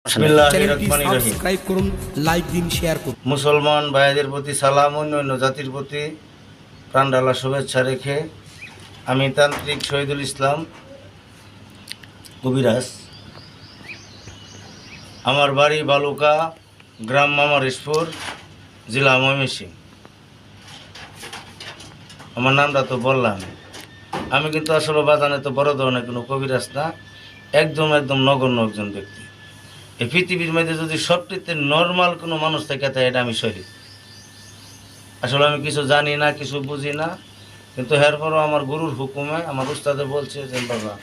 Subscribe করুন, like দিন, share করুন। মুসলমান ভাইদের প্রতি সালাম, অন্যান্য জাতির প্রতি প্রাণঢালা শুভেচ্ছা রেখে আমি তান্ত্রিক শহীদুল ইসলাম কবিরাজ। আমার বাড়ি বালুকা, গ্রাম মামারিশপুর, জেলা ময়মনসিংহ। আমার নামটা তো বললাম। আমি কিন্তু আসলে বাজানে তো বড় ধরনের কোনো কবিরাজ না, একদম নগণ্য একজন ব্যক্তি। এই পৃথিবীর মধ্যে যদি সবটিতে নর্মাল কোনো মানুষ থেকে থাকে, এটা আমি শহীদ। আসলে আমি কিছু জানি না, কিছু বুঝি না, কিন্তু এরপরও আমার গুরুর হুকুমে আমার উস্তাদে বলছে যে বাবা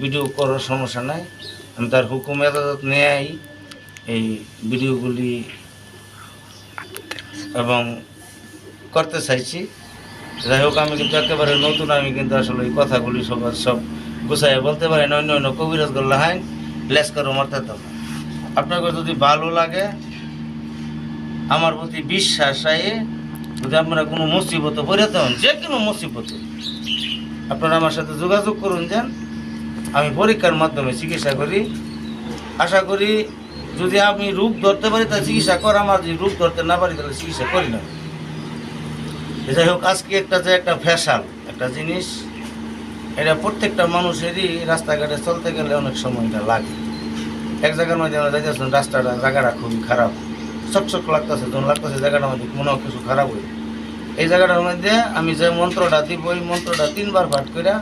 ভিডিও করার সমস্যা নাই। আমি তার হুকুমে নেয়াই এই ভিডিওগুলি এবং করতে চাইছি। যাই হোক, আমি কিন্তু একেবারে নতুন, আমি কিন্তু আসলে এই কথাগুলি সব গুছাইয়ে বলতে পারি না। অন্য কবিরাজ করলে হাইন লেসকারও মারতে তো। আপনাকে যদি ভালো লাগে, আমার প্রতি বিশ্বাস আয়ে, যদি আপনারা কোনো মুসিবতে পড়াতে হন, যে কোনো মুসিবতে, আপনারা আমার সাথে যোগাযোগ করুন। যান, আমি পরীক্ষার মাধ্যমে চিকিৎসা করি। আশা করি যদি আমি রোগ ধরতে পারি তাহলে চিকিৎসা কর, আমার যদি রোগ ধরতে না পারি তাহলে চিকিৎসা করি না। যাই হোক, আজকে একটা ফ্যাশন একটা জিনিস, এটা প্রত্যেকটা মানুষেরই রাস্তাঘাটে চলতে গেলে অনেক সময় এটা লাগে। এক জায়গার মধ্যে আমরা যাইতেছেন, জায়গাটা খুবই খারাপ, চকচক লাগতেছে, যখন লাগতেছে জায়গাটার মধ্যে মনে হয় কিছু খারাপ হয়ে। এই জায়গাটার মধ্যে আমি যে মন্ত্রটা দিব, ওই মন্ত্রটা 3 বার পাঠ করে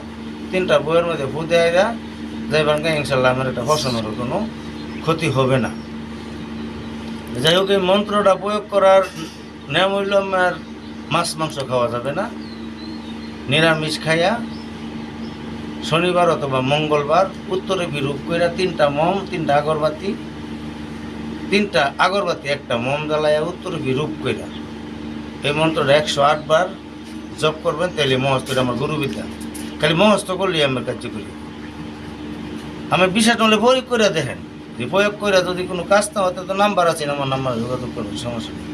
3টা বইয়ের মধ্যে ফু দেয়া যাইবার ইনশাল্লাহ আমার একটা ফসলের কোনো ক্ষতি হবে না। যাই হোক, এই মন্ত্রটা প্রয়োগ করার নিয়ম হইল আমার মাছ মাংস খাওয়া যাবে না, নিরামিষ খাইয়া শনিবার অথবা মঙ্গলবার উত্তরে বিরূপ করে 3টা মম, 3টা আগরবাতি 1টা মম জ্বালাইয়া উত্তরে বিরূপ করে এই মন্ত্রটা 108 বার জপ করবেন। তাহলে মহস্ত, আমার গুরুবিদ্যা, খালি মহস্ত করলেই আমার কার্যকরী। আমি বিশ্বাস হলে প্রয়োগ করে দেখেন, যে প্রয়োগ করে যদি কোনো কাজ না হতে তো নাম্বার আছে, আমার নাম্বার যোগাযোগ করবেন, সমস্যা নেই।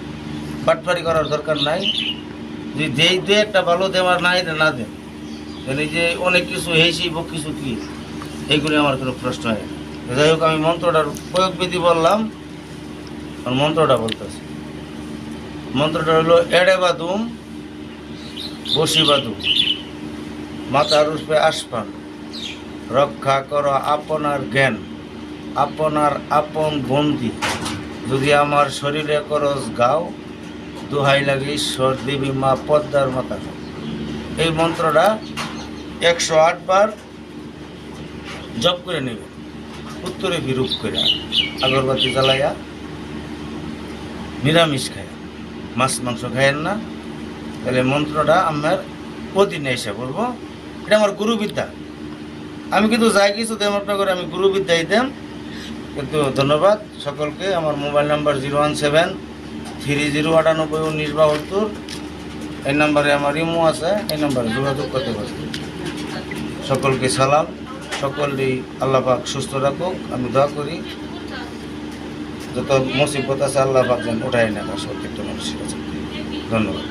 বাটপারি করার দরকার নাই। যদি যেই 2-1টা ভালো দেওয়ার নাই না দেন, এই যে অনেক কিছু হেসি কিছু কি, এইগুলি আমার কোনো প্রশ্ন হয় না। যাই হোক, আমি মন্ত্রটার প্রয়োগ বিধি বললাম, আর মন্ত্রটা বলতেছি। মন্ত্রটা হলো এড়ে বাদুম বসি বাদুম মাতার রূপে আসপান, রক্ষা করো আপনার জ্ঞান, আপনার আপন বন্দি, যদি আমার শরীরে করস গাও, দোহাই লাগে ঈশ্বর দেবী মা পদ্মার মাতা। এই মন্ত্রটা 108 বার জপ করে নেবে, উত্তরে বিরূপ করে আগরবাতি জ্বালাইয়া, নিরামিষ খায়, মাছ মাংস খায়েন না। তাহলে মন্ত্রটা আমার অধীনে এসে বলবো, এটা আমার গুরুবিদ্যা। আমি কিন্তু যাই কিছু দেম আপনার আমি গুরুবিদ্যাই দেম। কিন্তু ধন্যবাদ সকলকে। আমার মোবাইল নাম্বার 01730981972। এই নাম্বারে আমার ইমো আছে, এই নাম্বারে যোগাযোগ করতে পারবেন। সকলকে সালাম, সকলেই আল্লাহ পাক সুস্থ রাখুক। আমি দোয়া করি যত মুসিবত আছে আল্লাহ পাক যেন উঠাই না প্রত্যেকটা মানুষের কাছে। ধন্যবাদ।